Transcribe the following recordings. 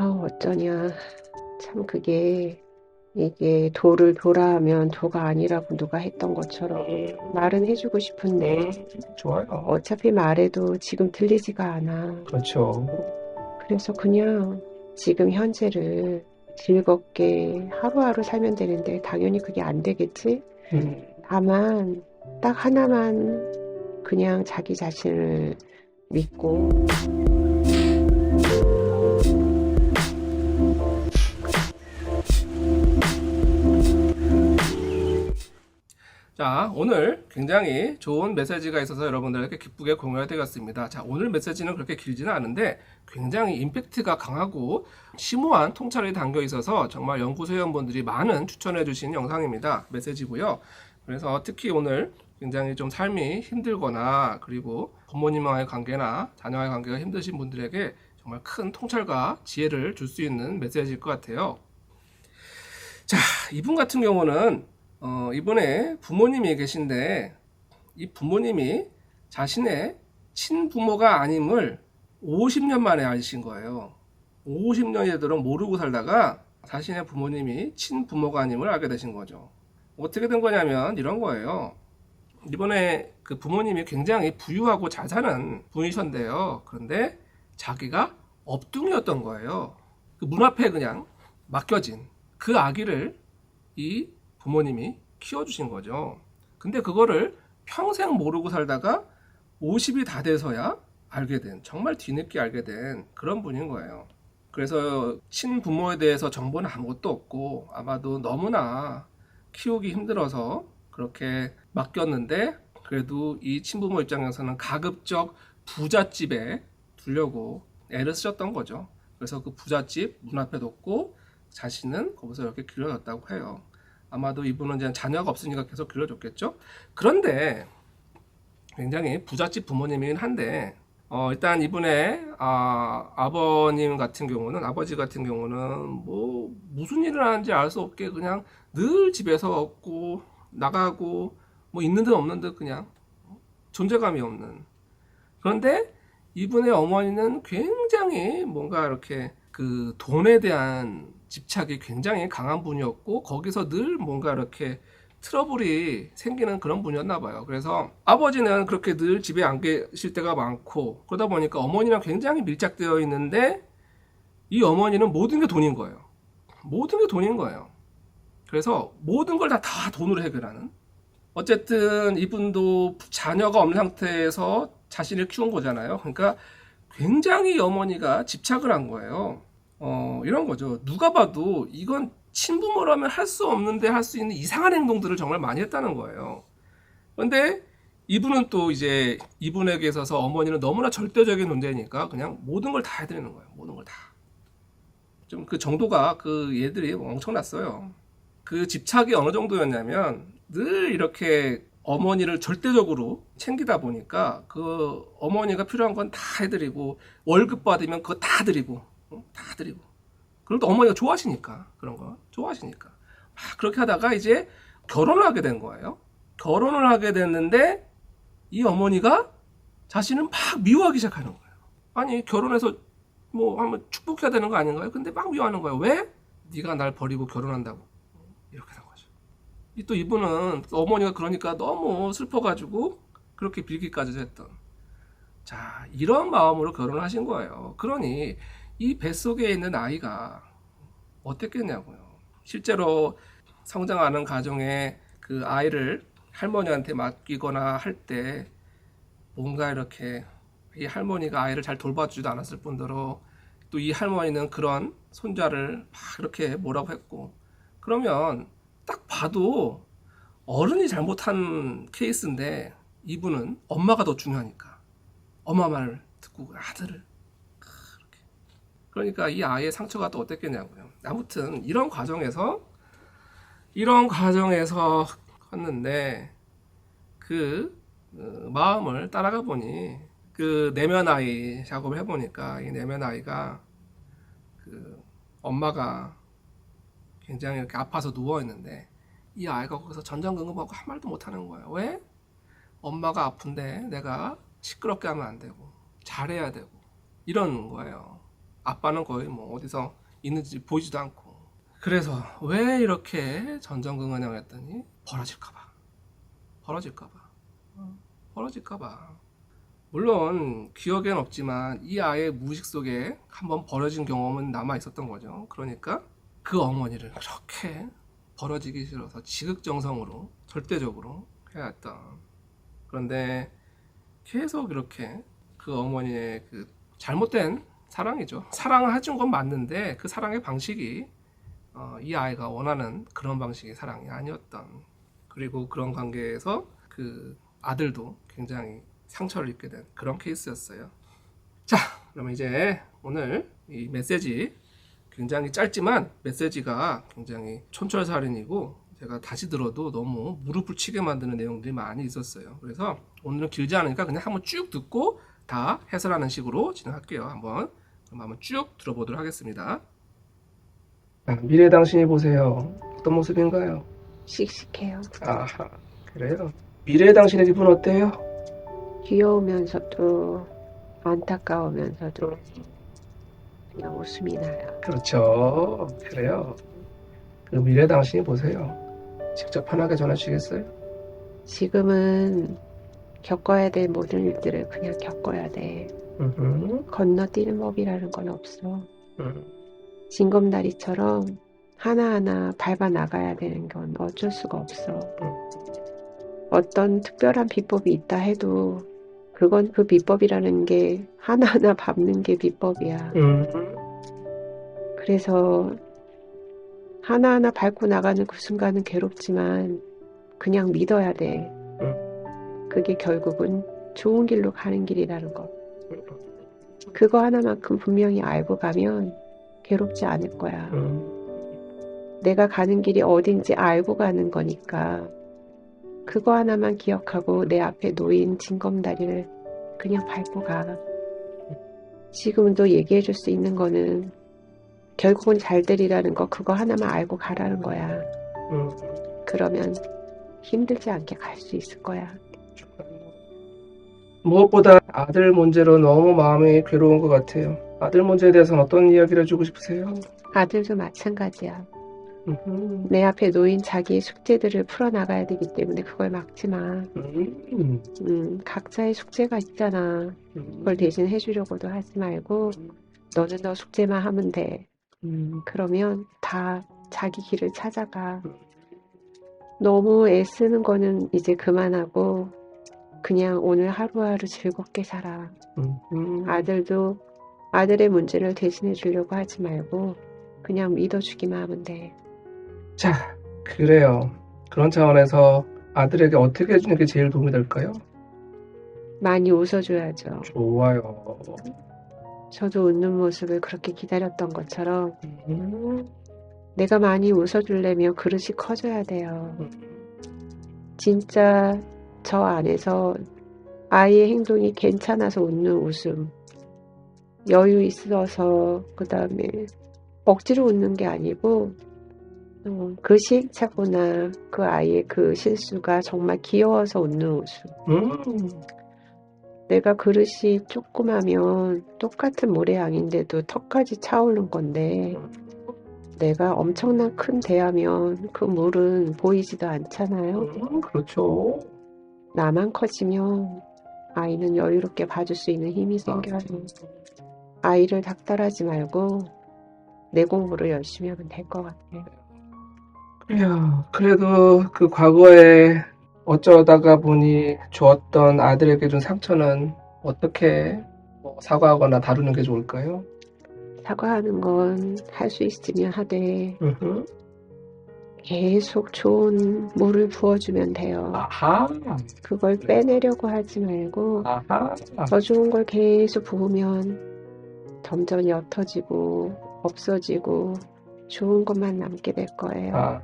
어쩌냐. 참 그게 이게 도를 돌아하면 도가 아니라고 누가 했던 것처럼 말은 해주고 싶은데 좋아요. 어차피 말해도 지금 들리지가 않아. 그렇죠. 그래서 그냥 지금 현재를 즐겁게 하루하루 살면 되는데 당연히 그게 안 되겠지? 음, 다만 딱 하나만 그냥 자기 자신을 믿고 자, 오늘 굉장히 좋은 메시지가 있어서 여러분들에게 기쁘게 공유가 되었습니다. 자, 오늘 메시지는 그렇게 길지는 않은데 굉장히 임팩트가 강하고 심오한 통찰이 담겨 있어서 정말 연구소 회원분들이 많은 추천해 주신 영상입니다. 메시지고요. 그래서 특히 오늘 굉장히 좀 삶이 힘들거나 그리고 부모님과의 관계나 자녀와의 관계가 힘드신 분들에게 정말 큰 통찰과 지혜를 줄 수 있는 메시지일 것 같아요. 자, 이분 같은 경우는 이번에 부모님이 계신데 이 부모님이 자신의 친부모가 아님을 50년 만에 아신 거예요. 50년이 되도록 모르고 살다가 자신의 부모님이 친부모가 아님을 알게 되신 거죠. 어떻게 된 거냐면 이런 거예요. 이번에 그 부모님이 굉장히 부유하고 잘 사는 분이셨는데요. 그런데 자기가 업둥이였던 거예요. 그 문 앞에 그냥 맡겨진 그 아기를 이 부모님이 키워주신 거죠. 근데 그거를 평생 모르고 살다가 50이 다 돼서야 알게 된, 정말 뒤늦게 알게 된 그런 분인 거예요. 그래서 친부모에 대해서 정보는 아무것도 없고 아마도 너무나 키우기 힘들어서 그렇게 맡겼는데 그래도 이 친부모 입장에서는 가급적 부잣집에 두려고 애를 쓰셨던 거죠. 그래서 그 부잣집 문 앞에 놓고 자신은 거기서 이렇게 길러졌다고 해요. 아마도 이분은 이제 자녀가 없으니까 계속 길러줬겠죠. 그런데 굉장히 부잣집 부모님이긴 한데 일단 이분의 아버님 같은 경우는 아버지 같은 경우는 뭐 무슨 일을 하는지 알 수 없게 그냥 늘 집에서 없고 나가고 뭐 있는 듯 없는 듯 그냥 존재감이 없는. 그런데 이분의 어머니는 굉장히 뭔가 이렇게 그 돈에 대한 집착이 굉장히 강한 분이었고 거기서 늘 뭔가 이렇게 트러블이 생기는 그런 분이었나 봐요. 그래서 아버지는 그렇게 늘 집에 안 계실 때가 많고 그러다 보니까 어머니랑 굉장히 밀착되어 있는데 이 어머니는 모든 게 돈인 거예요. 모든 게 돈인 거예요. 그래서 모든 걸 다 돈으로 해결하는. 어쨌든 이분도 자녀가 없는 상태에서 자신을 키운 거잖아요. 그러니까 굉장히 어머니가 집착을 한 거예요. 이런 거죠. 누가 봐도 이건 친부모라면 할 수 없는데 할 수 있는 이상한 행동들을 정말 많이 했다는 거예요. 그런데 이분은 또 이제 이분에게 있어서 어머니는 너무나 절대적인 존재니까 그냥 모든 걸 다 해드리는 거예요. 모든 걸 다. 좀 그 정도가 그 얘들이 엄청났어요. 그 집착이 어느 정도였냐면 늘 이렇게 어머니를 절대적으로 챙기다 보니까 그 어머니가 필요한 건 다 해드리고 월급 받으면 그거 다 드리고 다 드리고 그럼 또 어머니가 좋아하시니까 그런 거 좋아하시니까 그렇게 하다가 이제 결혼을 하게 된 거예요. 결혼을 하게 됐는데 이 어머니가 자신을 막 미워하기 시작하는 거예요. 아니 결혼해서 뭐 한번 축복해야 되는 거 아닌가요? 근데 막 미워하는 거예요. 왜? 네가 날 버리고 결혼한다고 이렇게 된 거죠. 또 이분은 어머니가 그러니까 너무 슬퍼가지고 그렇게 빌기까지 했던 자 이런 마음으로 결혼을 하신 거예요. 그러니 이 뱃속에 있는 아이가 어땠겠냐고요. 실제로 성장하는 가정에 그 아이를 할머니한테 맡기거나 할 때 뭔가 이렇게 이 할머니가 아이를 잘 돌봐주지도 않았을 뿐더러 또 이 할머니는 그런 손자를 막 이렇게 뭐라고 했고 그러면 딱 봐도 어른이 잘못한 케이스인데 이분은 엄마가 더 중요하니까 엄마 말을 듣고 아들을 그러니까 이 아이의 상처가 또 어땠겠냐고요. 아무튼 이런 과정에서 컸는데 그 마음을 따라가 보니 그 내면 아이 작업을 해보니까 이 내면 아이가 그 엄마가 굉장히 이렇게 아파서 누워 있는데 이 아이가 거기서 전전긍긍하고 한 말도 못 하는 거예요. 왜? 엄마가 아픈데 내가 시끄럽게 하면 안 되고 잘해야 되고 이러는 거예요. 아빠는 거의 뭐 어디서 있는지 보이지도 않고. 그래서 왜 이렇게 전전긍긍하냐고 했더니 벌어질까봐. 물론 기억엔 없지만 이 아이의 무의식 속에 한번 벌어진 경험은 남아 있었던 거죠. 그러니까 그 어머니를 그렇게 벌어지기 싫어서 지극정성으로 절대적으로 해왔던. 그런데 계속 이렇게 그 어머니의 그 잘못된 사랑이죠. 사랑을 해준 건 맞는데 그 사랑의 방식이 이 아이가 원하는 그런 방식의 사랑이 아니었던. 그리고 그런 관계에서 그 아들도 굉장히 상처를 입게 된 그런 케이스였어요. 자, 그러면 이제 오늘 이 메시지 굉장히 짧지만 메시지가 굉장히 촌철살인이고 제가 다시 들어도 너무 무릎을 치게 만드는 내용들이 많이 있었어요. 그래서 오늘은 길지 않으니까 그냥 한번 쭉 듣고 다 해설하는 식으로 진행할게요. 그럼 한번 쭉 들어보도록 하겠습니다. 미래 당신이 보세요. 어떤 모습인가요? 씩씩해요. 아하, 그래요. 미래의 당신의 기분 어때요? 귀여우면서도 안타까우면서도 그냥 웃음이 나요. 그렇죠. 그래요. 그 미래 당신이 보세요. 직접 편하게 전해 주시겠어요? 지금은 겪어야 될 모든 일들을 그냥 겪어야 돼. 건너뛰는 법이라는 건 없어. 징검다리처럼 하나하나 밟아 나가야 되는 건 어쩔 수가 없어. 어떤 특별한 비법이 있다 해도 그건 그 비법이라는 게 하나하나 밟는 게 비법이야. 그래서 하나하나 밟고 나가는 그 순간은 괴롭지만 그냥 믿어야 돼. 그게 결국은 좋은 길로 가는 길이라는 거. 그거 하나만큼 분명히 알고 가면 괴롭지 않을 거야. 내가 가는 길이 어딘지 알고 가는 거니까 그거 하나만 기억하고 내 앞에 놓인 징검다리를 그냥 밟고 가. 지금도 얘기해 줄 수 있는 거는 결국은 잘 되리라는 거 그거 하나만 알고 가라는 거야. 그러면 힘들지 않게 갈 수 있을 거야. 무엇보다 아들 문제로 너무 마음이 괴로운 것 같아요. 아들 문제에 대해서는 어떤 이야기를 해주고 싶으세요? 아들도 마찬가지야. 내 앞에 놓인 자기의 숙제들을 풀어나가야 되기 때문에 그걸 막지 마. 각자의 숙제가 있잖아. 그걸 대신 해주려고도 하지 말고 너는 너 숙제만 하면 돼. 그러면 다 자기 길을 찾아가. 너무 애쓰는 거는 이제 그만하고 그냥 오늘 하루하루 즐겁게 살아. 아들도 아들의 문제를 대신해 주려고 하지 말고 그냥 믿어주기만 하면 돼. 자, 그래요. 그런 차원에서 아들에게 어떻게 해주는 게 제일 도움이 될까요? 많이 웃어줘야죠. 좋아요. 저도 웃는 모습을 그렇게 기다렸던 것처럼 내가 많이 웃어주려면 그릇이 커져야 돼요. 진짜 저 안에서 아이의 행동이 괜찮아서 웃는 웃음, 여유 있어서 그 다음에 억지로 웃는 게 아니고 그 시행착오나 그 아이의 그 실수가 정말 귀여워서 웃는 웃음. 내가 그릇이 조그마면 똑같은 모래양인데도 턱까지 차오른 건데 내가 엄청난 큰 대야면 그 물은 보이지도 않잖아요. 그렇죠. 나만 커지면 아이는 여유롭게 봐줄 수 있는 힘이 생겨요. 아이를 닥달하지 말고 내 공부를 열심히 하면 될 것 같아요. 그래도 그 과거에 어쩌다가 보니 주었던 아들에게 준 상처는 어떻게 사과하거나 다루는 게 좋을까요? 사과하는 건 할 수 있으면 하되 계속 좋은 물을 부어주면 돼요. 아하. 그걸 빼내려고 하지 말고 아하. 더 좋은 걸 계속 부으면 점점 옅어지고 없어지고 좋은 것만 남게 될 거예요.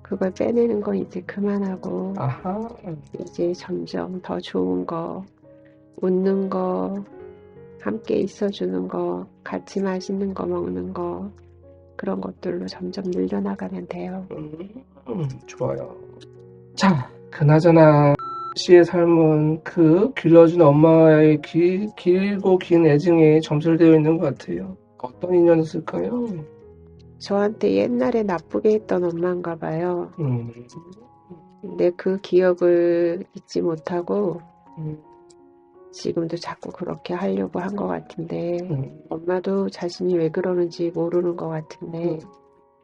그걸 빼내는 건 이제 그만하고 이제 점점 더 좋은 거, 웃는 거, 함께 있어주는 거, 같이 맛있는 거 먹는 거 그런 것들로 점점 늘려나가면 돼요. 좋아요. 자, 그나저나 씨의 삶은 그 길러준 엄마의 길고 긴 애증에 점철되어 있는 것 같아요. 어떤 인연이었을까요? 저한테 옛날에 나쁘게 했던 엄마인가 봐요. 음, 근데 그 기억을 잊지 못하고 음, 지금도 자꾸 그렇게 하려고 한 것 같은데 음, 엄마도 자신이 왜 그러는지 모르는 것 같은데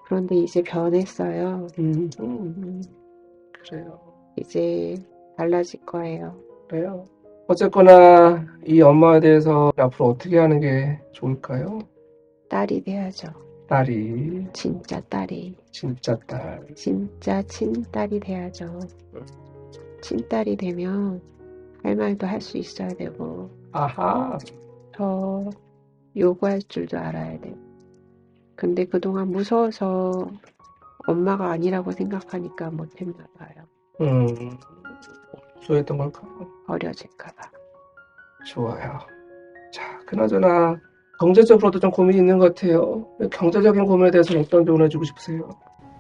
그런데 이제 변했어요. 음, 그래요. 이제 달라질 거예요. 그래요. 어쨌거나 이 엄마에 대해서 앞으로 어떻게 하는 게 좋을까요? 딸이 돼야죠. 딸이 진짜 딸이. 진짜 딸. 진짜 친딸이 돼야죠. 친딸이 되면 할 말도 할 수 있어야 되고 아하. 더 요구할 줄도 알아야 돼요. 근데 그동안 무서워서 엄마가 아니라고 생각하니까 못했나 봐요. 소했던 걸까요? 어려질까 봐. 좋아요. 자, 그나저나 경제적으로도 좀 고민이 있는 것 같아요. 경제적인 고민에 대해서는 어떤 조언을 해주고 싶으세요?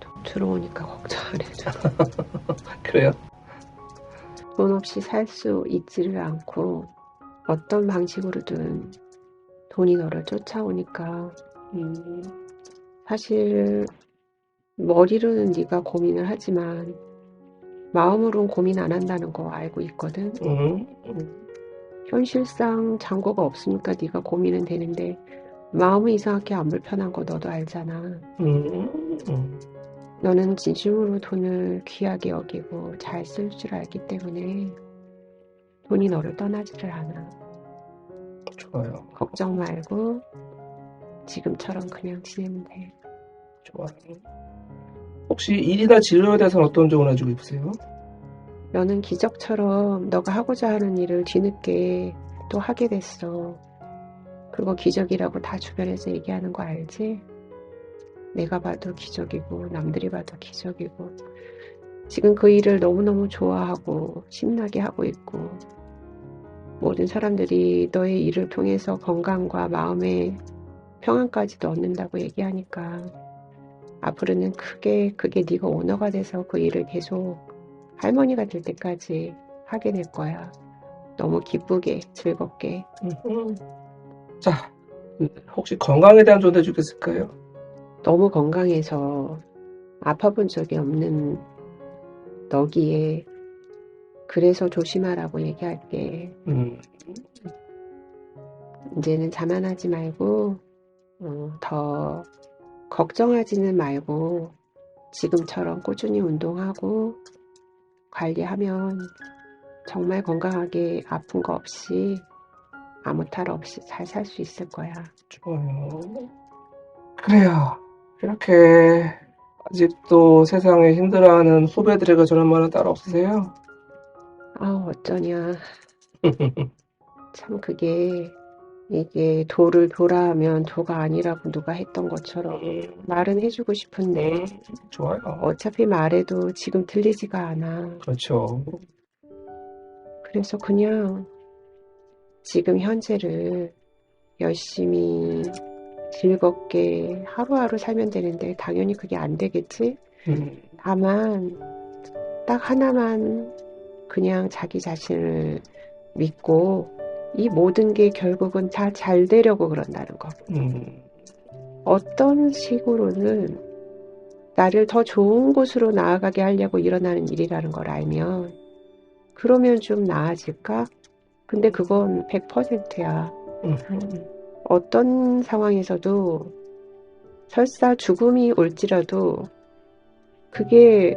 돈 들어오니까 걱정 안 해도 그래요? 돈 없이 살 수 있지를 않고 어떤 방식으로든 돈이 너를 쫓아오니까 사실 머리로는 네가 고민을 하지만 마음으로는 고민 안 한다는 거 알고 있거든. 현실상 잔고가 없으니까 네가 고민은 되는데 마음은 이상하게 안 불편한 거 너도 알잖아. 너는 진심으로 돈을 귀하게 여기고 잘 쓸 줄 알기 때문에 돈이 너를 떠나지를 않아. 좋아요. 걱정 말고 지금처럼 그냥 지내면 돼. 좋아요. 혹시 일이나 진로에 대해서는 어떤 조언을 해주고 싶으세요? 너는 기적처럼 너가 하고자 하는 일을 뒤늦게 또 하게 됐어. 그거 기적이라고 다 주변에서 얘기하는 거 알지? 내가 봐도 기적이고 남들이 봐도 기적이고 지금 그 일을 너무너무 좋아하고 신나게 하고 있고 모든 사람들이 너의 일을 통해서 건강과 마음의 평안까지도 얻는다고 얘기하니까 앞으로는 크게 그게 네가 오너가 돼서 그 일을 계속 할머니가 될 때까지 하게 될 거야. 너무 기쁘게 즐겁게. 자, 혹시 건강에 대한 조언 해주겠을까요? 너무 건강해서 아파본 적이 없는 너기에 그래서 조심하라고 얘기할게. 이제는 자만하지 말고 더 걱정하지는 말고 지금처럼 꾸준히 운동하고 관리하면 정말 건강하게 아픈 거 없이 아무 탈 없이 잘 살 수 있을 거야. 좋아요. 그래요. 이렇게 아직도 세상에 힘들어하는 후배들에게 저런 말은 따로 없으세요? 어쩌냐. 참 이게 도를 도라하면 도가 아니라고 누가 했던 것처럼 말은 해주고 싶은데 좋아요. 어차피 말해도 지금 들리지가 않아. 그렇죠. 그래서 그냥 지금 현재를 열심히 즐겁게 하루하루 살면 되는데 당연히 그게 안 되겠지? 다만 딱 하나만 그냥 자기 자신을 믿고 이 모든 게 결국은 다 잘 되려고 그런다는 거. 어떤 식으로는 나를 더 좋은 곳으로 나아가게 하려고 일어나는 일이라는 걸 알면 그러면 좀 나아질까? 근데 그건 100%야. 어떤 상황에서도 설사 죽음이 올지라도 그게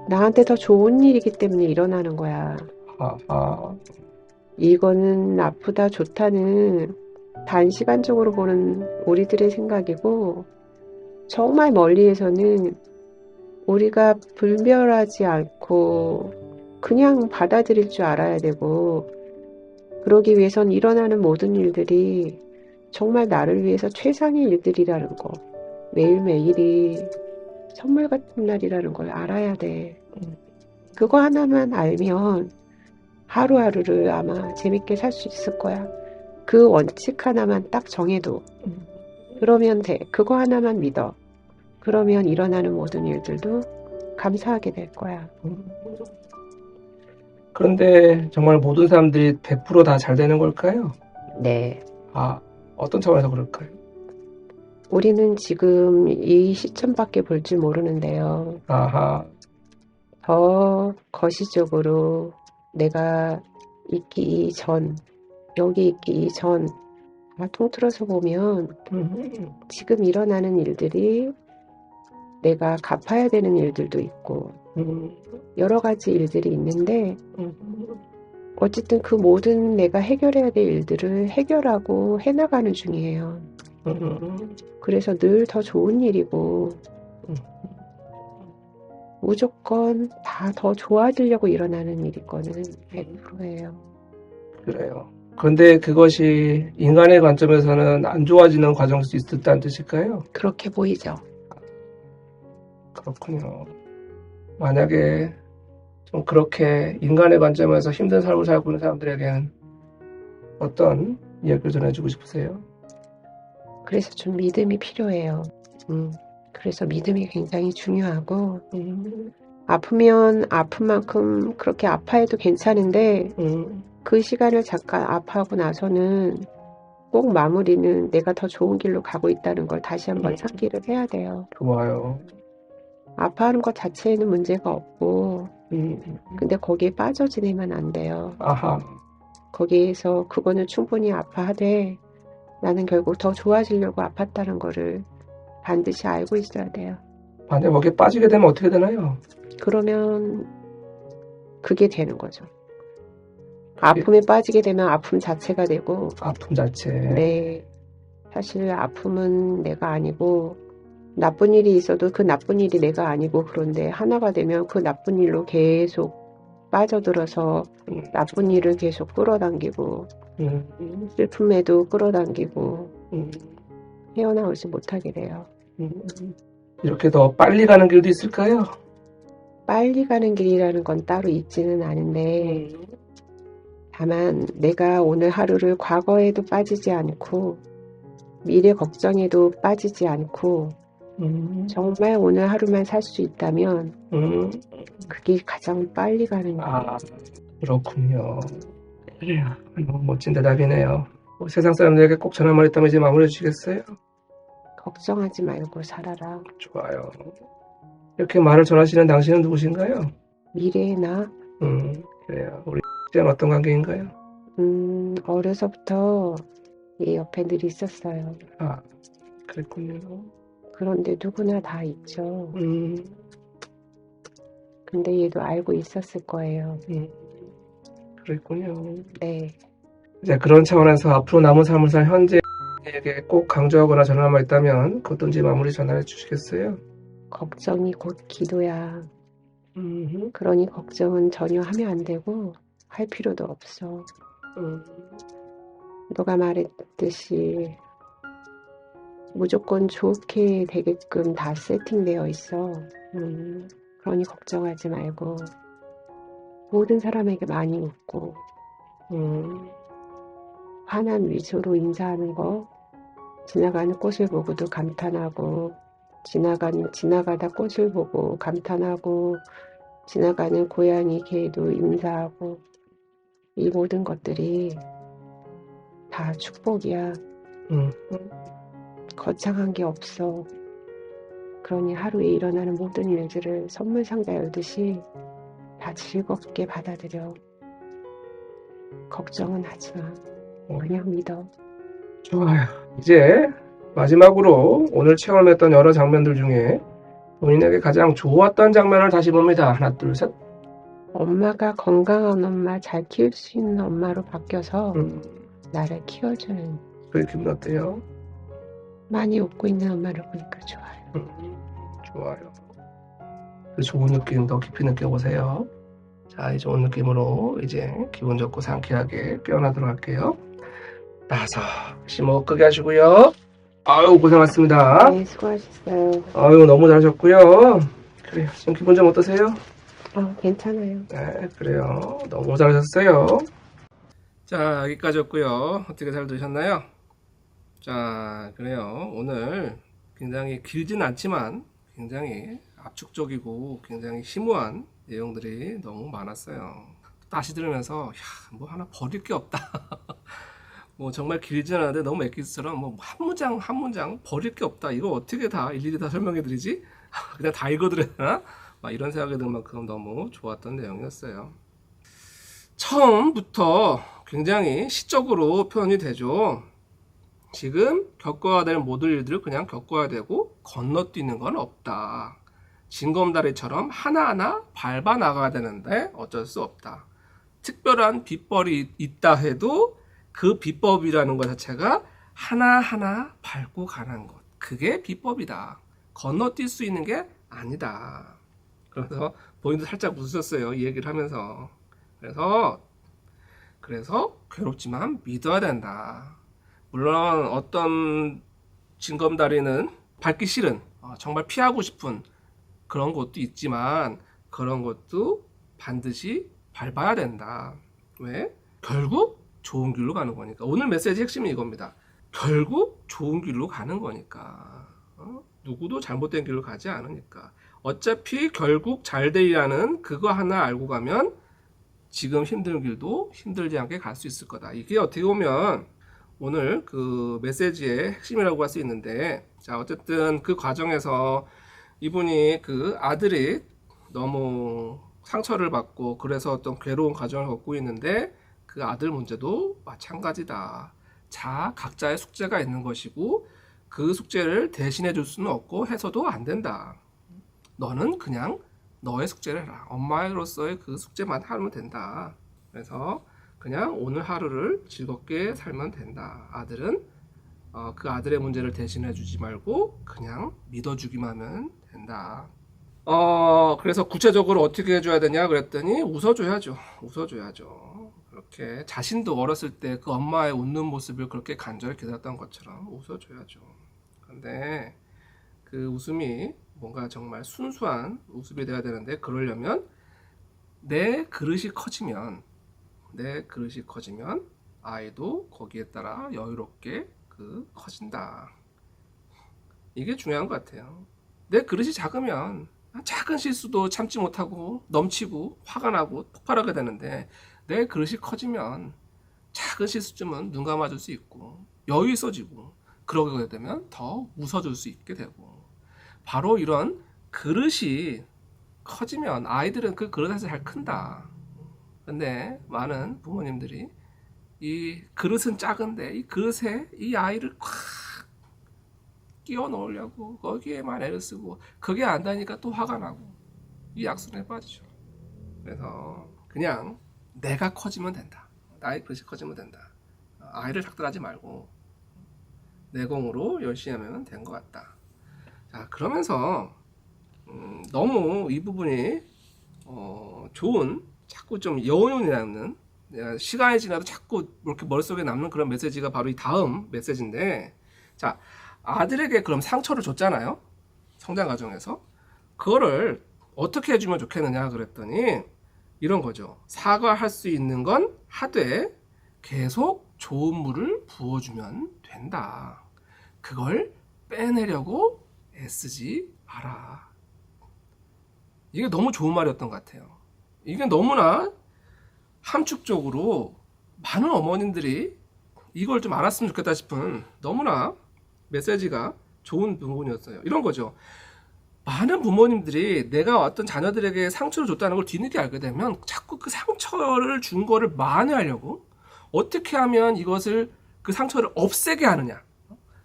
나한테 더 좋은 일이기 때문에 일어나는 거야. 이거는 나쁘다 좋다는 단시간적으로 보는 우리들의 생각이고 정말 멀리에서는 우리가 분별하지 않고 그냥 받아들일 줄 알아야 되고 그러기 위해선 일어나는 모든 일들이 정말 나를 위해서 최상의 일들이라는 거 매일매일이 선물 같은 날이라는 걸 알아야 돼. 그거 하나만 알면 하루하루를 아마 재밌게 살 수 있을 거야. 그 원칙 하나만 딱 정해도 그러면 돼. 그거 하나만 믿어. 그러면 일어나는 모든 일들도 감사하게 될 거야. 그런데 정말 모든 사람들이 100% 다 잘 되는 걸까요? 네. 아, 어떤 차원에서 그럴까요? 우리는 지금 이 시점밖에 볼 줄 모르는데요. 아하, 더 거시적으로 내가 있기 이전, 여기 있기 이전, 다 통틀어서 보면 지금 일어나는 일들이 내가 갚아야 되는 일들도 있고 여러 가지 일들이 있는데 어쨌든 그 모든 내가 해결해야 될 일들을 해결하고 해나가는 중이에요. 그래서 늘 더 좋은 일이고 무조건 다 더 좋아지려고 일어나는 일이거는 100%예요. 그래요. 그런데 그것이 인간의 관점에서는 안 좋아지는 과정일 수 있었다는 뜻일까요? 그렇게 보이죠. 그렇군요. 만약에 좀 그렇게 인간의 관점에서 힘든 삶을 살고 있는 사람들에게는 어떤 이야기를 전해주고 싶으세요? 그래서 좀 믿음이 필요해요. 그래서 믿음이 굉장히 중요하고 아프면 아픈 만큼 그렇게 아파해도 괜찮은데 그 시간을 잠깐 아파하고 나서는 꼭 마무리는 내가 더 좋은 길로 가고 있다는 걸 다시 한번 상기를 해야 돼요. 좋아요. 아파하는 것 자체에는 문제가 없고 근데 거기에 빠져 지내면 안 돼요. 아하, 거기에서 그거는 충분히 아파하되 나는 결국 더 좋아지려고 아팠다는 거를 반드시 알고 있어야 돼요. 만약 거기에 빠지게 되면 어떻게 되나요? 그러면 그게 되는 거죠. 아픔에 빠지게 되면 아픔 자체가 되고 아픔 자체. 네, 사실 아픔은 내가 아니고 나쁜 일이 있어도 그 나쁜 일이 내가 아니고 그런데 하나가 되면 그 나쁜 일로 계속 빠져들어서 나쁜 일을 계속 끌어당기고 슬픔에도 끌어당기고 헤어나오지 못하게 돼요. 이렇게 더 빨리 가는 길도 있을까요? 빨리 가는 길이라는 건 따로 있지는 않은데 다만 내가 오늘 하루를 과거에도 빠지지 않고 미래 걱정에도 빠지지 않고 정말 오늘 하루만 살 수 있다면 그게 가장 빨리 가는 거예요. 아, 그렇군요. 그래요. 너무 멋진 대답이네요. 세상 사람들에게 꼭 전할 말 있다면 이제 마무리해 주시겠어요? 걱정하지 말고 살아라. 좋아요. 이렇게 말을 전하시는 당신은 누구신가요? 미래의 나 그래요. 우리 씨는 어떤 관계인가요? 어려서부터 얘 옆에 늘 있었어요. 아, 그랬군요. 그런데 누구나 다 있죠. 근데 얘도 알고 있었을 거예요. 그랬군요. 네. 이제 그런 차원에서 앞으로 남은 삶을 살 현재에게 꼭 강조하거나 전할 말 있다면 그것든지 마무리 전화해 주시겠어요? 걱정이 곧 기도야. 그러니 걱정은 전혀 하면 안 되고 할 필요도 없어. 너가 말했듯이 무조건 좋게 되게끔 다 세팅되어 있어. 그러니 걱정하지 말고 모든 사람에게 많이 웃고 환한 미소로 인사하는 거, 지나가는 꽃을 보고도 감탄하고 지나가다 꽃을 보고 감탄하고 지나가는 고양이 개도 인사하고 이 모든 것들이 다 축복이야. 거창한 게 없어. 그러니 하루에 일어나는 모든 일들을 선물 상자 열듯이 다 즐겁게 받아들여. 걱정은 하지 마. 그냥 믿어. 좋아요. 이제 마지막으로 오늘 체험했던 여러 장면들 중에 본인에게 가장 좋았던 장면을 다시 봅니다. 하나, 둘, 셋. 엄마가 건강한 엄마, 잘 키울 수 있는 엄마로 바뀌어서 나를 키워주는 그 기분 어때요? 많이 웃고 있는 엄마를 보니까 좋아요. 좋아요. 그 좋은 느낌 더 깊이 느껴보세요. 자, 이 좋은 느낌으로 이제 기분 좋고 상쾌하게 깨어나도록 할게요. 5, 심호흡 크게 하시고요. 아유, 고생하셨습니다. 네, 수고하셨어요. 아유, 너무 잘하셨고요. 그래요. 지금 기분 좀 어떠세요? 괜찮아요. 네, 그래요. 너무 잘하셨어요. 자, 여기까지였고요. 어떻게 잘 들으셨나요? 자, 그래요. 오늘 굉장히 길진 않지만 굉장히 압축적이고 굉장히 심오한 내용들이 너무 많았어요. 다시 들으면서 야, 뭐 하나 버릴 게 없다. 뭐 정말 길지 않은데 너무 엑기스처럼 뭐 한 문장 한 문장 버릴 게 없다. 이거 어떻게 다 일일이 다 설명해 드리지? 그냥 다 읽어드려야 되나? 막 이런 생각이 들 만큼 너무 좋았던 내용이었어요. 처음부터 굉장히 시적으로 표현이 되죠. 지금 겪어야 될 모든 일들을 그냥 겪어야 되고 건너뛰는 건 없다. 징검다리처럼 하나하나 밟아 나가야 되는데 어쩔 수 없다. 특별한 비법이 있다 해도 그 비법이라는 것 자체가 하나하나 밟고 가는 것. 그게 비법이다. 건너뛸 수 있는 게 아니다. 그래서 본인도 살짝 웃으셨어요. 이 얘기를 하면서. 그래서 괴롭지만 믿어야 된다. 물론 어떤 징검다리는 밟기 싫은, 정말 피하고 싶은 그런 것도 있지만 그런 것도 반드시 밟아야 된다. 왜? 결국 좋은 길로 가는 거니까. 오늘 메시지 핵심은 이겁니다. 결국 좋은 길로 가는 거니까. 누구도 잘못된 길로 가지 않으니까. 어차피 결국 잘 되리라는 그거 하나 알고 가면 지금 힘든 길도 힘들지 않게 갈 수 있을 거다. 이게 어떻게 보면 오늘 그 메시지의 핵심이라고 할 수 있는데, 자, 어쨌든 그 과정에서 이분이 그 아들이 너무 상처를 받고 그래서 어떤 괴로운 과정을 겪고 있는데 그 아들 문제도 마찬가지다. 자, 각자의 숙제가 있는 것이고 그 숙제를 대신해 줄 수는 없고 해서도 안 된다. 너는 그냥 너의 숙제를 해라. 엄마로서의 그 숙제만 하면 된다. 그래서 그냥 오늘 하루를 즐겁게 살면 된다. 아들은 그 아들의 문제를 대신해 주지 말고 그냥 믿어주기만 하면 된다. 그래서 구체적으로 어떻게 해줘야 되냐 그랬더니 웃어줘야죠. 그렇게 자신도 어렸을 때 그 엄마의 웃는 모습을 그렇게 간절히 기다렸던 것처럼 웃어줘야죠. 근데 그 웃음이 뭔가 정말 순수한 웃음이 돼야 되는데, 그러려면 내 그릇이 커지면 아이도 거기에 따라 여유롭게 커진다. 이게 중요한 것 같아요. 내 그릇이 작으면 작은 실수도 참지 못하고 넘치고 화가 나고 폭발하게 되는데, 내 그릇이 커지면 작은 실수쯤은 눈 감아줄 수 있고 여유 있어지고, 그러게 되면 더 웃어줄 수 있게 되고, 바로 이런 그릇이 커지면 아이들은 그 그릇에서 잘 큰다. 근데 많은 부모님들이 이 그릇은 작은데 이 그릇에 이 아이를 콱 끼워 넣으려고 거기에만 애를 쓰고, 그게 안 되니까 또 화가 나고 이 악순환에 빠지죠. 그래서 그냥 내가 커지면 된다. 나의 그릇이 커지면 된다. 아이를 작달하지 말고 내공으로 열심히 하면 된 것 같다. 자, 그러면서 너무 이 부분이 좋은, 자꾸 좀 여운이 남는, 시간이 지나도 자꾸 이렇게 머릿속에 남는 그런 메시지가 바로 이 다음 메시지인데, 자, 아들에게 그럼 상처를 줬잖아요. 성장 과정에서. 그거를 어떻게 해주면 좋겠느냐 그랬더니 이런 거죠. 사과할 수 있는 건 하되 계속 좋은 물을 부어주면 된다. 그걸 빼내려고 애쓰지 마라. 이게 너무 좋은 말이었던 것 같아요. 이게 너무나 함축적으로 많은 어머님들이 이걸 좀 알았으면 좋겠다 싶은 너무나 메시지가 좋은 부분이었어요. 이런 거죠. 많은 부모님들이 내가 어떤 자녀들에게 상처를 줬다는 걸 뒤늦게 알게 되면 자꾸 그 상처를 준 거를 만회하려고 어떻게 하면 이것을, 그 상처를 없애게 하느냐,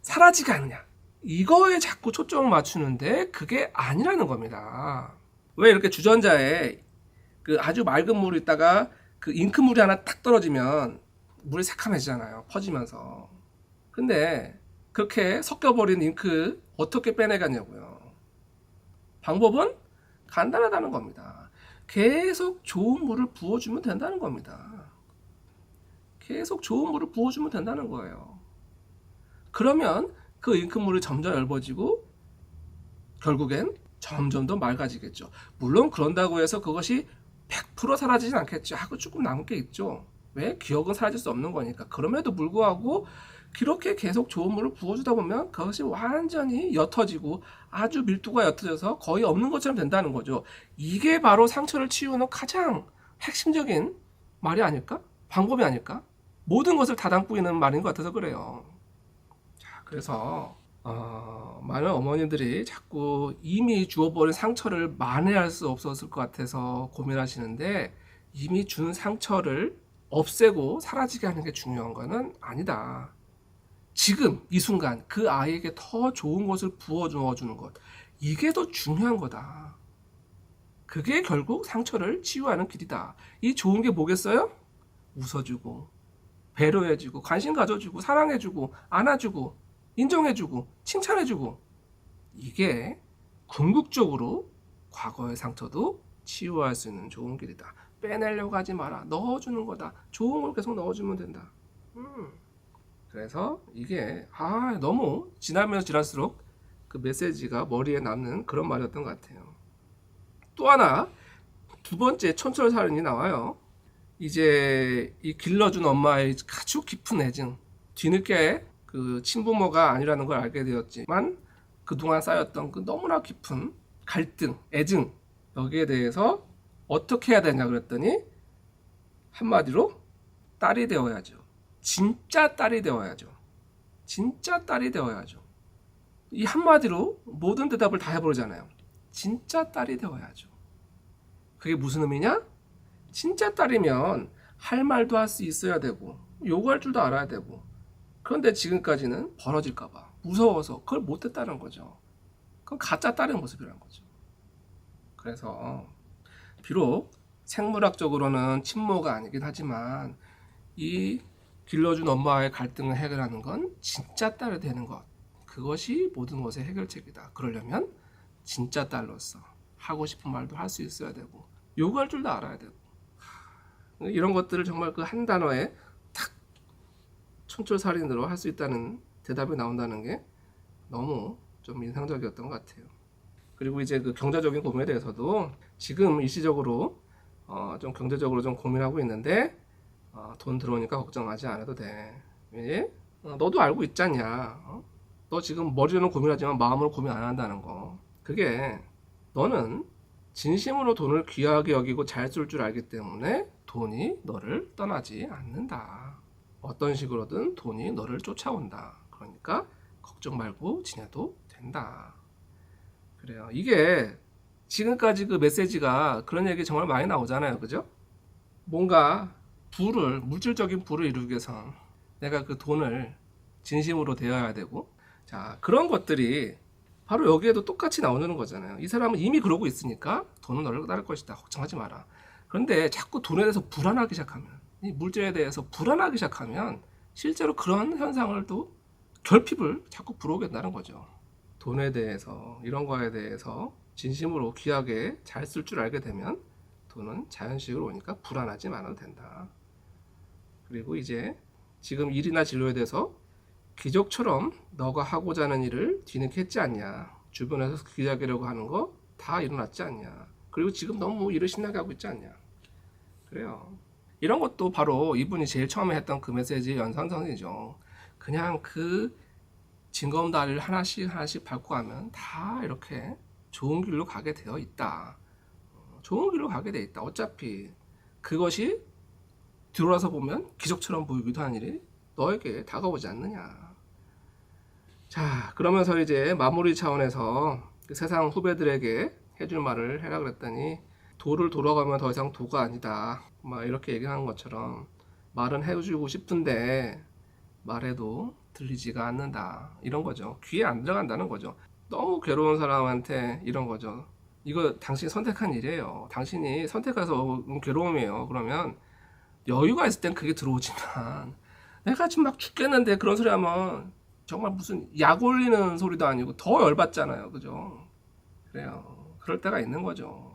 사라지게 하느냐, 이거에 자꾸 초점을 맞추는데 그게 아니라는 겁니다. 왜 이렇게 주전자에 그 아주 맑은 물이 있다가 그 잉크물이 하나 딱 떨어지면 물이 새카매지잖아요. 퍼지면서. 근데 그렇게 섞여버린 잉크 어떻게 빼내겠냐고요. 방법은 간단하다는 겁니다. 계속 좋은 물을 부어주면 된다는 겁니다. 계속 좋은 물을 부어주면 된다는 거예요. 그러면 그 잉크물이 점점 얇아지고 결국엔 점점 더 맑아지겠죠. 물론 그런다고 해서 그것이 100% 사라지진 않겠죠. 하고 조금 남은 게 있죠. 왜? 기억은 사라질 수 없는 거니까. 그럼에도 불구하고 그렇게 계속 좋은 물을 부어주다 보면 그것이 완전히 옅어지고 아주 밀도가 옅어져서 거의 없는 것처럼 된다는 거죠. 이게 바로 상처를 치유하는 가장 핵심적인 말이 아닐까? 방법이 아닐까? 모든 것을 다 담고 있는 말인 것 같아서 그래요. 자, 그래서 많은 어머니들이 자꾸 이미 주어버린 상처를 만회할 수 없었을 것 같아서 고민하시는데, 이미 준 상처를 없애고 사라지게 하는 게 중요한 거는 아니다. 지금 이 순간 그 아이에게 더 좋은 것을 부어 넣어주는 것, 이게 더 중요한 거다. 그게 결국 상처를 치유하는 길이다. 이 좋은 게 뭐겠어요? 웃어주고, 배려해주고, 관심 가져주고, 사랑해주고, 안아주고, 인정해주고, 칭찬해주고, 이게 궁극적으로 과거의 상처도 치유할 수 있는 좋은 길이다. 빼내려고 하지 마라. 넣어주는 거다. 좋은 걸 계속 넣어주면 된다. 그래서 이게 너무 지나면 지날수록 그 메시지가 머리에 남는 그런 말이었던 것 같아요. 또 하나, 두 번째 촌철살인이 나와요. 이제 이 길러준 엄마의 아주 깊은 애증, 뒤늦게 그 친부모가 아니라는 걸 알게 되었지만 그동안 쌓였던 그 너무나 깊은 갈등, 애증, 여기에 대해서 어떻게 해야 되냐 그랬더니 한마디로 딸이 되어야죠. 진짜 딸이 되어야죠. 진짜 딸이 되어야죠. 이 한마디로 모든 대답을 다 해버리잖아요. 진짜 딸이 되어야죠. 그게 무슨 의미냐? 진짜 딸이면 할 말도 할 수 있어야 되고 요구할 줄도 알아야 되고, 그런데 지금까지는 벌어질까봐 무서워서 그걸 못했다는 거죠. 그건 가짜 딸의 모습이라는 거죠. 그래서 비록 생물학적으로는 친모가 아니긴 하지만 이 길러준 엄마와의 갈등을 해결하는 건 진짜 딸이 되는 것, 그것이 모든 것의 해결책이다. 그러려면 진짜 딸로서 하고 싶은 말도 할 수 있어야 되고 요구할 줄도 알아야 되고, 이런 것들을 정말 그 한 단어에 탁 촌철살인으로 할 수 있다는 대답이 나온다는 게 너무 좀 인상적이었던 것 같아요. 그리고 이제 그 경제적인 고민에 대해서도 지금 일시적으로 좀 경제적으로 좀 고민하고 있는데, 돈 들어오니까 걱정하지 않아도 돼. 왜? 너도 알고 있잖냐. 너 지금 머리로는 고민하지만 마음으로 고민 안 한다는 거. 그게 너는 진심으로 돈을 귀하게 여기고 잘 쓸 줄 알기 때문에 돈이 너를 떠나지 않는다. 어떤 식으로든 돈이 너를 쫓아온다. 그러니까 걱정 말고 지내도 된다. 그래요. 이게 지금까지 그 메시지가 그런 얘기 정말 많이 나오잖아요. 그죠? 뭔가 물질적인 부를 이루기 위해선 내가 그 돈을 진심으로 대해야 되고, 자, 그런 것들이 바로 여기에도 똑같이 나오는 거잖아요. 이 사람은 이미 그러고 있으니까 돈은 너를 따를 것이다. 걱정하지 마라. 그런데 자꾸 돈에 대해서 불안하기 시작하면, 이 물질에 대해서 불안하기 시작하면 실제로 그런 현상을 또 결핍을 자꾸 불어오게 된다는 거죠. 돈에 대해서, 이런 거에 대해서 진심으로 귀하게 잘 쓸 줄 알게 되면 돈은 자연식으로 오니까 불안하지 않아도 된다. 그리고 이제 지금 일이나 진로에 대해서 기적처럼 너가 하고자 하는 일을 뒤늦게 했지 않냐. 주변에서 기자하려고 하는 거 다 일어났지 않냐. 그리고 지금 너무 일을 신나게 하고 있지 않냐. 그래요. 이런 것도 바로 이분이 제일 처음에 했던 그 메시지의 연상선이죠. 그냥 그 징검다리를 하나씩 밟고 가면 다 이렇게 좋은 길로 가게 되어 있다. 좋은 길로 가게 되어 있다. 어차피 그것이 뒤돌아서 보면 기적처럼 보이기도 하는 일이 너에게 다가오지 않느냐. 자, 그러면서 이제 마무리 차원에서 그 세상 후배들에게 해줄 말을 해라 그랬더니, 도를 돌아가면 더 이상 도가 아니다. 막 이렇게 얘기하는 것처럼 말은 해주고 싶은데 말해도 들리지가 않는다. 이런 거죠. 귀에 안 들어간다는 거죠. 너무 괴로운 사람한테 이런 거죠. 이거 당신이 선택한 일이에요. 당신이 선택해서 괴로움이에요. 그러면 여유가 있을 땐 그게 들어오지만, 내가 지금 막 죽겠는데 그런 소리 하면 정말 무슨 약 올리는 소리도 아니고 더 열받잖아요. 그죠? 그래요. 그럴 때가 있는 거죠.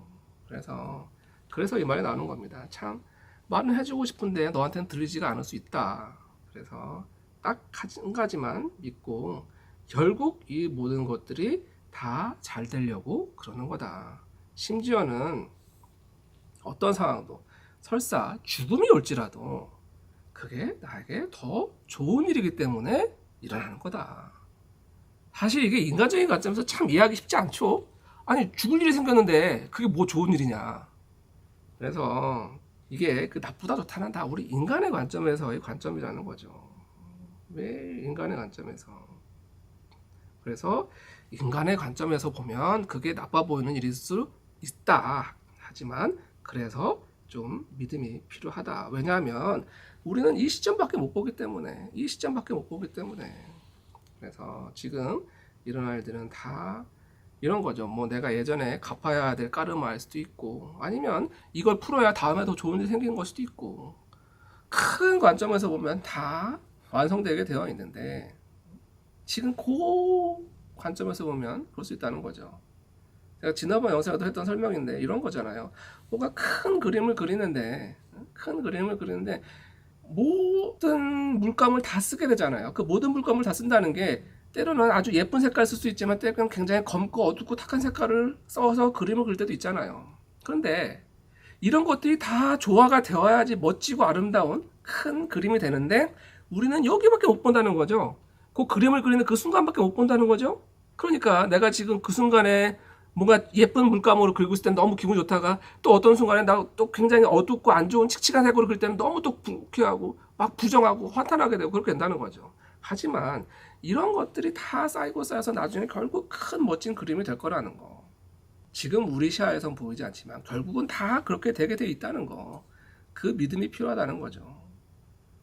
그래서 이 말이 나오는 겁니다. 참, 말은 해주고 싶은데 너한테는 들리지가 않을 수 있다. 그래서 딱 한 가지만 믿고 결국 이 모든 것들이 다 잘 되려고 그러는 거다. 심지어는 어떤 상황도 설사 죽음이 올지라도 그게 나에게 더 좋은 일이기 때문에 일어나는 거다. 사실 이게 인간적인 관점에서 참 이해하기 쉽지 않죠. 아니, 죽을 일이 생겼는데 그게 뭐 좋은 일이냐. 그래서 이게 그 나쁘다 좋다는 다 우리 인간의 관점에서의 관점이라는 거죠. 왜 인간의 관점에서. 그래서 인간의 관점에서 보면 그게 나빠 보이는 일일 수 있다. 하지만 그래서 좀 믿음이 필요하다. 왜냐하면 우리는 이 시점밖에 못 보기 때문에, 그래서 지금 일어날 일들은 다 이런 거죠. 뭐 내가 예전에 갚아야 될 까르마일 수도 있고, 아니면 이걸 풀어야 다음에 더 좋은 일이 생기는 걸 수도 있고, 큰 관점에서 보면 다 완성되게 되어 있는데, 지금 그 관점에서 보면 그럴 수 있다는 거죠. 제가 지난번 영상에도 했던 설명인데 이런 거잖아요. 뭔가 큰 그림을 그리는데 모든 물감을 다 쓰게 되잖아요. 그 모든 물감을 다 쓴다는 게 때로는 아주 예쁜 색깔 쓸 수 있지만 때로는 굉장히 검고 어둡고 탁한 색깔을 써서 그림을 그릴 때도 있잖아요. 그런데 이런 것들이 다 조화가 되어야지 멋지고 아름다운 큰 그림이 되는데 우리는 여기밖에 못 본다는 거죠. 그 그림을 그리는 그 순간밖에 못 본다는 거죠. 그러니까 내가 지금 그 순간에 뭔가 예쁜 물감으로 그리고 있을 땐 너무 기분이 좋다가 또 어떤 순간에 나 또 굉장히 어둡고 안 좋은 칙칙한 색으로 그릴 때는 너무 또 불쾌하고 막 부정하고 화탄하게 되고 그렇게 된다는 거죠. 하지만 이런 것들이 다 쌓이고 쌓여서 나중에 결국 큰 멋진 그림이 될 거라는 거. 지금 우리 시야에선 보이지 않지만 결국은 다 그렇게 되게 돼 있다는 거. 그 믿음이 필요하다는 거죠.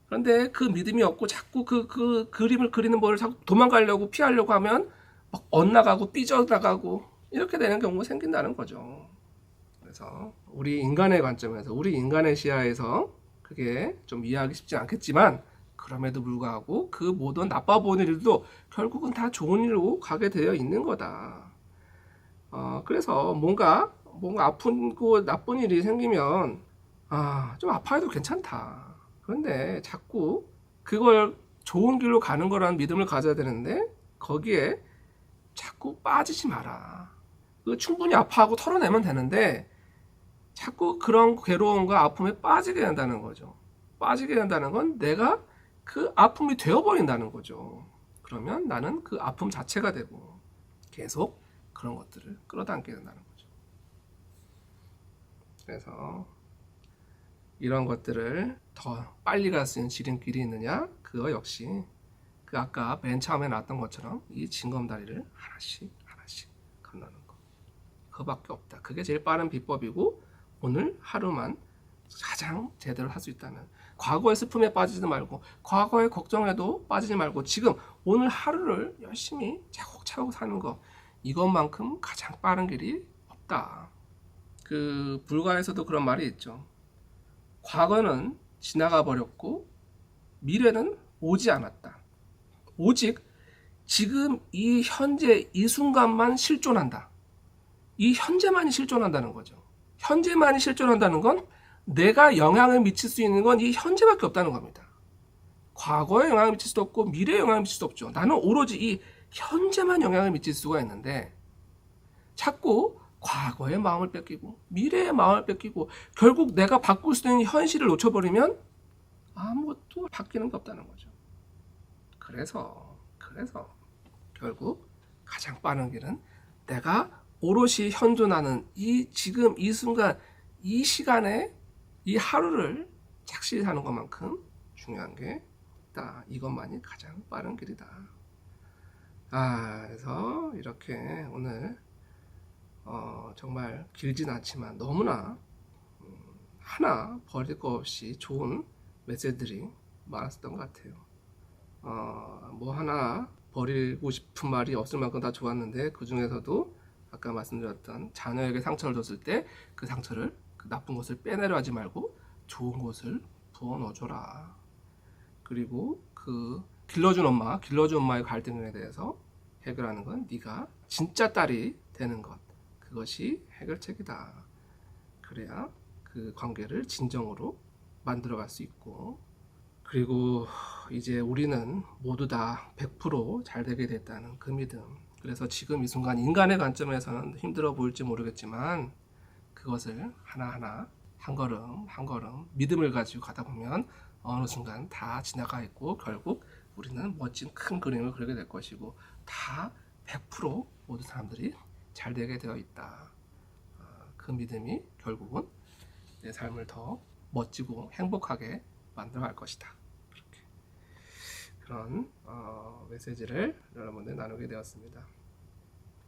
그런데 그 믿음이 없고 자꾸 그 그림을 그리는 걸 자꾸 도망가려고 피하려고 하면 막 엇나가고 삐져나가고 이렇게 되는 경우가 생긴다는 거죠. 그래서 우리 인간의 관점에서, 우리 인간의 시야에서 그게 좀 이해하기 쉽지 않겠지만 그럼에도 불구하고 그 모든 나빠 보이는 일도 결국은 다 좋은 일로 가게 되어 있는 거다. 그래서 뭔가 아프고 나쁜 일이 생기면 좀 아파해도 괜찮다. 그런데 자꾸 그걸 좋은 길로 가는 거라는 믿음을 가져야 되는데 거기에 자꾸 빠지지 마라. 충분히 아파하고 털어내면 되는데 자꾸 그런 괴로움과 아픔에 빠지게 된다는 거죠. 빠지게 된다는 건 내가 그 아픔이 되어버린다는 거죠. 그러면 나는 그 아픔 자체가 되고 계속 그런 것들을 끌어당기게 된다는 거죠. 그래서 이런 것들을 더 빨리 갈 수 있는 지름길이 있느냐? 그거 역시 그 아까 맨 처음에 나왔던 것처럼 이 징검다리를 하나씩 건너는 거. 그거밖에 없다. 그게 제일 빠른 비법이고 오늘 하루만 가장 제대로 할 수 있다면 과거의 슬픔에 빠지지 말고 과거의 걱정에도 빠지지 말고 지금 오늘 하루를 열심히 차곡차곡 사는 거 이것만큼 가장 빠른 길이 없다. 그 불가에서도 그런 말이 있죠. 과거는 지나가 버렸고 미래는 오지 않았다. 오직 지금 이 현재 이 순간만 실존한다. 이 현재만이 실존한다는 거죠. 현재만이 실존한다는 건 내가 영향을 미칠 수 있는 건 이 현재밖에 없다는 겁니다. 과거에 영향을 미칠 수도 없고 미래에 영향을 미칠 수도 없죠. 나는 오로지 이 현재만 영향을 미칠 수가 있는데 자꾸 과거의 마음을 뺏기고 미래의 마음을 뺏기고 결국 내가 바꿀 수 있는 현실을 놓쳐버리면 아무것도 바뀌는 게 없다는 거죠. 그래서 결국 가장 빠른 길은 내가 오롯이 현존하는 이 지금 이 순간 이 시간에 이 하루를 착실히 사는 것만큼 중요한 게 없다. 이것만이 가장 빠른 길이다. 그래서 이렇게 오늘 정말 길진 않지만 너무나 하나 버릴 거 없이 좋은 메시지들이 많았었던 것 같아요. 뭐 하나 버리고 싶은 말이 없을 만큼 다 좋았는데 그 중에서도 아까 말씀드렸던 자녀에게 상처를 줬을 때 그 상처를 그 나쁜 것을 빼내려 하지 말고 좋은 것을 부어 넣어줘라. 그리고 그 길러준 엄마의 갈등에 대해서 해결하는 건 네가 진짜 딸이 되는 것, 그것이 해결책이다. 그래야 그 관계를 진정으로 만들어갈 수 있고, 그리고 이제 우리는 모두 다 100% 잘 되게 됐다는 그 믿음. 그래서 지금 이 순간 인간의 관점에서는 힘들어 보일지 모르겠지만 그것을 하나하나 한 걸음 한 걸음 믿음을 가지고 가다 보면 어느 순간 다 지나가 있고 결국 우리는 멋진 큰 그림을 그리게 될 것이고 다 100% 모든 사람들이 잘 되게 되어 있다. 그 믿음이 결국은 내 삶을 더 멋지고 행복하게 만들어갈 것이다. 그렇게 그런 메시지를 여러분들 나누게 되었습니다.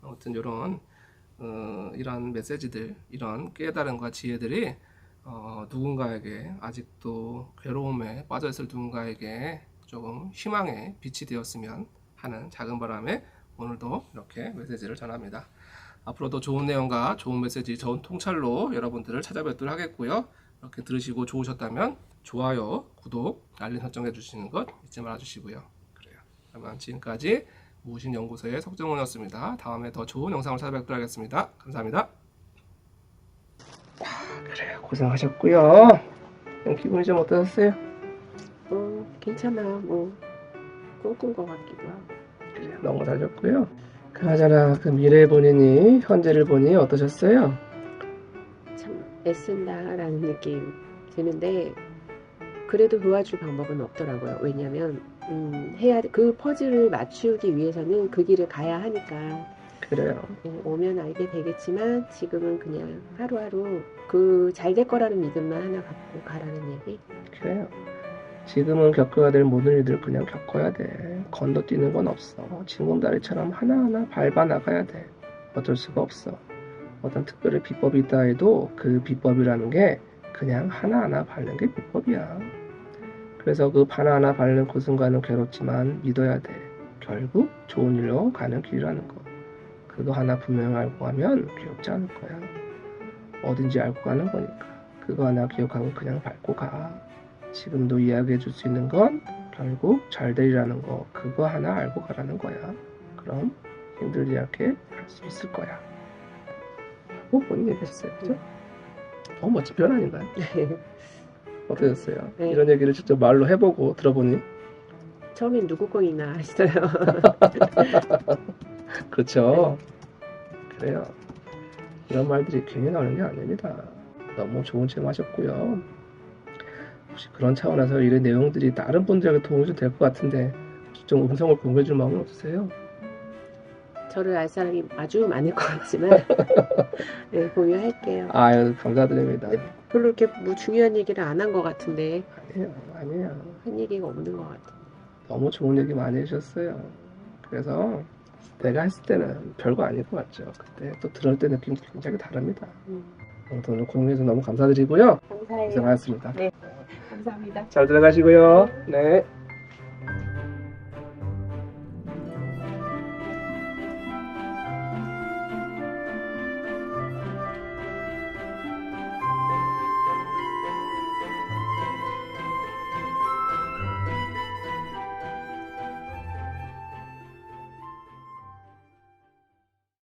아무튼 이런 메시지들, 이런 깨달음과 지혜들이 누군가에게 아직도 괴로움에 빠져있을 누군가에게 조금 희망의 빛이 되었으면 하는 작은 바람에 오늘도 이렇게 메시지를 전합니다. 앞으로도 좋은 내용과 좋은 메시지, 좋은 통찰로 여러분들을 찾아뵙도록 하겠고요. 이렇게 들으시고 좋으셨다면 좋아요, 구독, 알림 설정해 주시는 것 잊지 말아 주시고요. 그래요. 그러면 지금까지 무신연구소의 석정훈이었습니다. 다음에 더 좋은 영상을 찾아뵙도록 하겠습니다. 감사합니다. 그래요. 고생하셨고요. 기분이 좀 어떠셨어요? 괜찮아. 뭐 꿈꾼 것 같기도 하고. 그래요. 너무 잘했고요. 그나저나 그 미래 본인이 현재를 보니 어떠셨어요? 참 애쓴다라는 느낌 드는데 그래도 도와줄 방법은 없더라고요. 왜냐면 그 퍼즐을 맞추기 위해서는 그 길을 가야 하니까. 그래요. 오면 알게 되겠지만 지금은 그냥 하루하루 그 잘 될 거라는 믿음만 하나 갖고 가라는 얘기. 그래요. 지금은 겪어야 될 모든 일들을 그냥 겪어야 돼. 건너뛰는 건 없어. 징검다리처럼 하나하나 밟아 나가야 돼. 어쩔 수가 없어. 어떤 특별히 비법이 있다 해도 그 비법이라는 게 그냥 하나하나 밟는 게 비법이야. 그래서 그 하나하나 밟는 그 순간은 괴롭지만 믿어야 돼. 결국 좋은 일로 가는 길이라는 거. 그거 하나 분명히 알고 가면 괴롭지 않을 거야. 어딘지 알고 가는 거니까. 그거 하나 기억하고 그냥 밟고 가. 지금도 이야기해 줄 수 있는 건 결국 잘 되리라는 거. 그거 하나 알고 가라는 거야. 그럼 힘들지 않게 할 수 있을 거야. 하고 본인이 얘기했어요. 그죠? 멋진 표현 아닌가요? 어떠셨어요? 네. 이런 얘기를 직접 말로 해보고 들어보니? 처음엔 누구 거이나 했어요. 그렇죠. 그래요. 이런 말들이 괜히 나오는 게 아닙니다. 너무 좋은 체험 하셨고요. 혹시 그런 차원에서 이런 내용들이 다른 분들에게 도움이 좀 될 것 같은데 좀 음성을 공유해 줄 마음은 없으세요? 저를 알 사람이 아주 많을 것 같지만 네, 공유할게요. 아유, 감사드립니다. 별로 이렇게 뭐 중요한 얘기를 안 한 것 같은데 아니에요. 한 얘기가 없는 것 같아요. 너무 좋은 얘기 많이 해주셨어요. 그래서 내가 했을 때는 별거 아닐 것 같죠. 그때 또 들을 때 느낌이 굉장히 다릅니다. 오늘 공유해서 너무 감사드리고요. 감사해요. 고생하셨습니다. 네, 감사합니다. 잘 들어가시고요. 네.